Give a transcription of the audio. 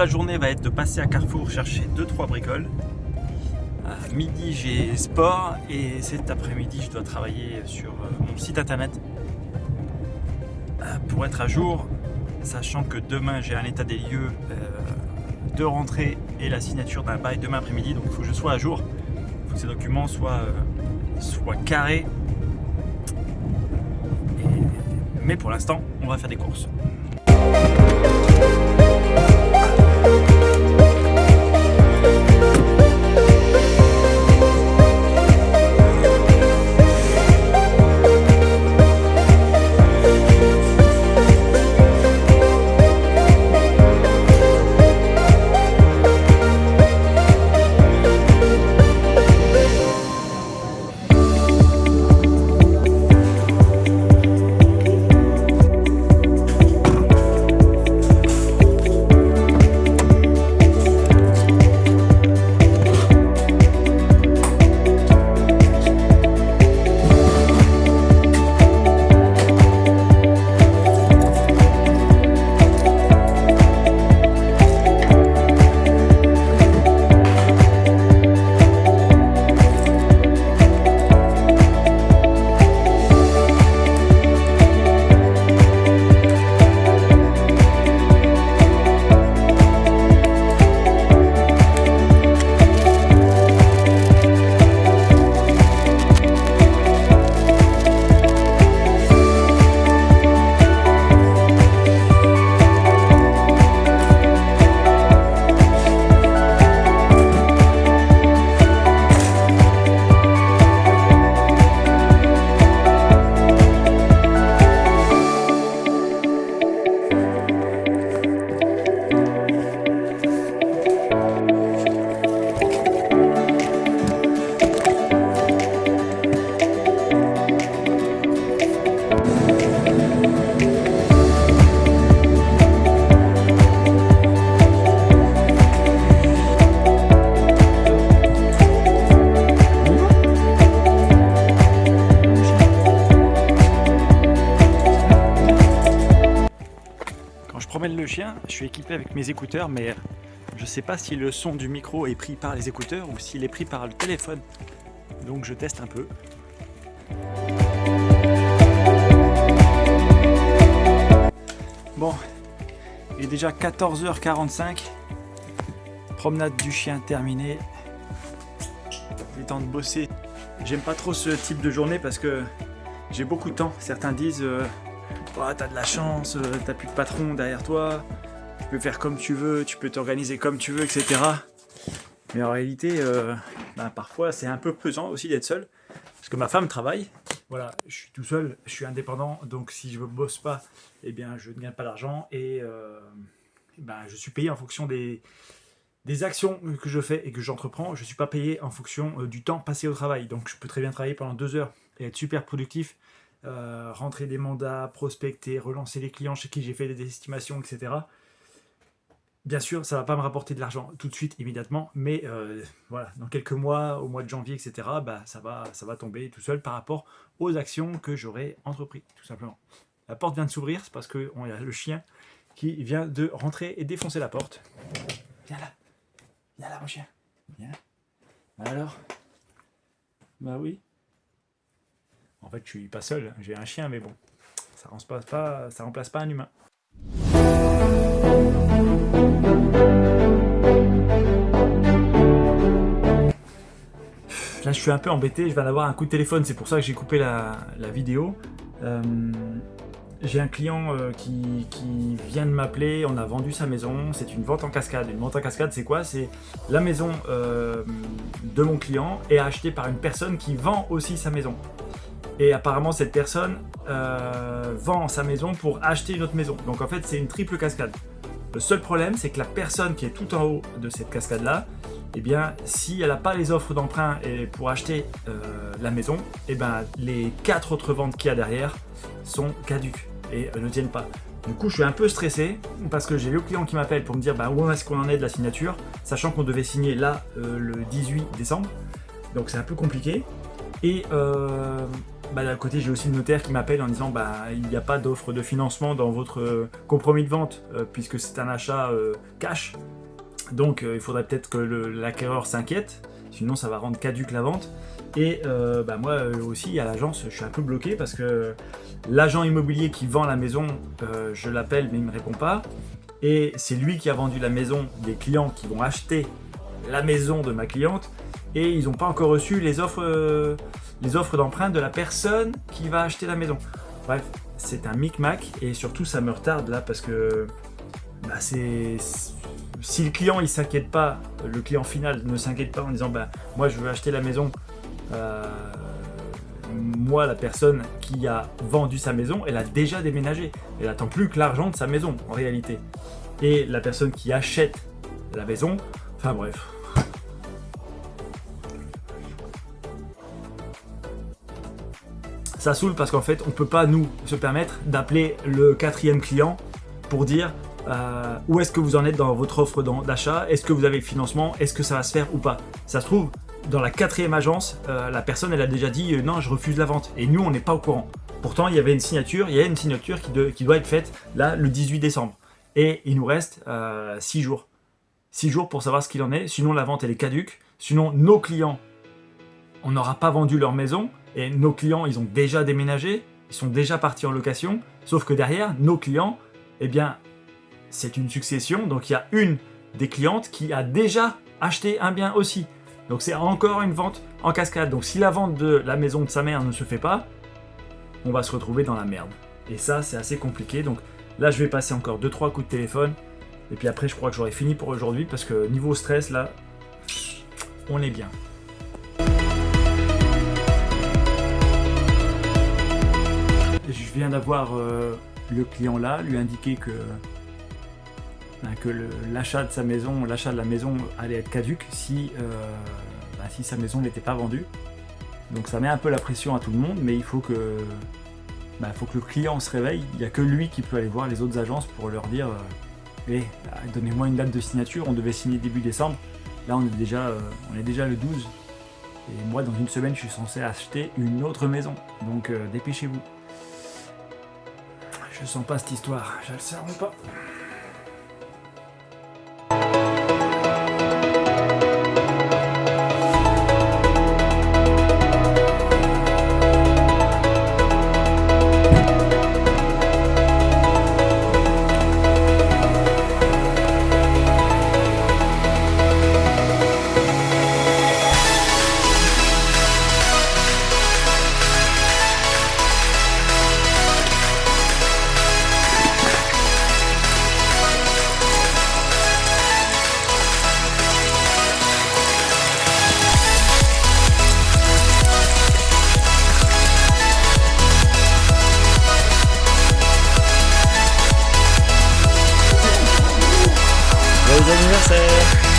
la journée va être de passer à Carrefour chercher 2-3 bricoles. À midi j'ai sport et cet après-midi je dois travailler sur mon site internet pour être à jour, sachant que demain j'ai un état des lieux de rentrée et la signature d'un bail demain après-midi, donc il faut que je sois à jour, il faut que ces documents soient carrés. Mais pour l'instant on va faire des courses. Promène le chien, je suis équipé avec mes écouteurs, mais je sais pas si le son du micro est pris par les écouteurs ou s'il est pris par le téléphone, donc je teste un peu. Bon, il est déjà 14h45, promenade du chien terminée, il est temps de bosser. J'aime pas trop ce type de journée parce que j'ai beaucoup de temps. Certains disent oh, t'as de la chance, t'as plus de patron derrière toi, tu peux faire comme tu veux, tu peux t'organiser comme tu veux, etc. Mais en réalité, parfois c'est un peu pesant aussi d'être seul, parce que ma femme travaille, voilà, je suis tout seul, je suis indépendant, donc si je ne bosse pas, eh bien je ne gagne pas d'argent et je suis payé en fonction des actions que je fais et que j'entreprends. Je ne suis pas payé en fonction du temps passé au travail, donc je peux très bien travailler pendant 2 heures et être super productif. Rentrer des mandats, prospecter, relancer les clients chez qui j'ai fait des estimations, etc. Bien sûr, ça ne va pas me rapporter de l'argent tout de suite, immédiatement, mais voilà, dans quelques mois, au mois de janvier, etc., ça va tomber tout seul par rapport aux actions que j'aurai entrepris, tout simplement. La porte vient de s'ouvrir, c'est parce qu'il y a le chien qui vient de rentrer et défoncer la porte. Viens là mon chien, viens. Alors, bah oui. En fait, je suis pas seul, j'ai un chien, mais bon, ça remplace pas un humain. Là, je suis un peu embêté, je viens d'avoir un coup de téléphone, c'est pour ça que j'ai coupé la vidéo. J'ai un client qui vient de m'appeler, on a vendu sa maison, c'est une vente en cascade. Une vente en cascade, c'est quoi? C'est la maison de mon client est achetée par une personne qui vend aussi sa maison. Et apparemment, cette personne vend sa maison pour acheter une autre maison. Donc en fait, c'est une triple cascade. Le seul problème, c'est que la personne qui est tout en haut de cette cascade-là, eh bien, si elle n'a pas les offres d'emprunt pour acheter la maison, eh bien, les 4 autres ventes qu'il y a derrière sont caduques et ne tiennent pas. Du coup, je suis un peu stressé parce que j'ai le client qui m'appelle pour me dire où est-ce qu'on en est de la signature, sachant qu'on devait signer là le 18 décembre. Donc c'est un peu compliqué. Et d'un côté, j'ai aussi le notaire qui m'appelle en disant il n'y a pas d'offre de financement dans votre compromis de vente, puisque c'est un achat cash. Donc il faudrait peut-être que l'acquéreur s'inquiète, sinon ça va rendre caduque la vente. Et moi aussi à l'agence, je suis un peu bloqué parce que l'agent immobilier qui vend la maison, je l'appelle mais il ne me répond pas. Et c'est lui qui a vendu la maison des clients qui vont acheter la maison de ma cliente. Et ils n'ont pas encore reçu les offres d'emprunt de la personne qui va acheter la maison. Bref, c'est un micmac et surtout ça me retarde là parce que si le client il s'inquiète pas, le client final ne s'inquiète pas en disant moi je veux acheter la maison, moi la personne qui a vendu sa maison elle a déjà déménagé, elle attend plus que l'argent de sa maison en réalité, et la personne qui achète la maison, enfin bref. Ça saoule parce qu'en fait on peut pas nous se permettre d'appeler le 4e client pour dire où est-ce que vous en êtes dans votre offre d'achat, est-ce que vous avez le financement, est-ce que ça va se faire ou pas. Ça se trouve, dans la 4e agence, la personne elle a déjà dit non je refuse la vente, et nous on n'est pas au courant. Pourtant il y avait une signature, qui doit être faite là le 18 décembre. Et il nous reste 6 jours. 6 jours pour savoir ce qu'il en est, sinon la vente elle est caduque, sinon nos clients, on n'aura pas vendu leur maison, et nos clients ils ont déjà déménagé, ils sont déjà partis en location, sauf que derrière, nos clients, c'est une succession, donc il y a une des clientes qui a déjà acheté un bien aussi. Donc c'est encore une vente en cascade. Donc si la vente de la maison de sa mère ne se fait pas, on va se retrouver dans la merde. Et ça, c'est assez compliqué. Donc là, je vais passer encore 2-3 coups de téléphone. Et puis après, je crois que j'aurai fini pour aujourd'hui parce que niveau stress, là, on est bien. Je viens d'avoir le client là, lui indiquer que l'achat de la maison allait être caduque si sa maison n'était pas vendue. Donc ça met un peu la pression à tout le monde, mais il faut que le client se réveille. Il n'y a que lui qui peut aller voir les autres agences pour leur dire donnez-moi une date de signature, on devait signer début décembre, là on est déjà le 12, et moi dans une semaine je suis censé acheter une autre maison, donc dépêchez-vous. Je sens pas cette histoire, je le sens pas. Joyeux anniversaire!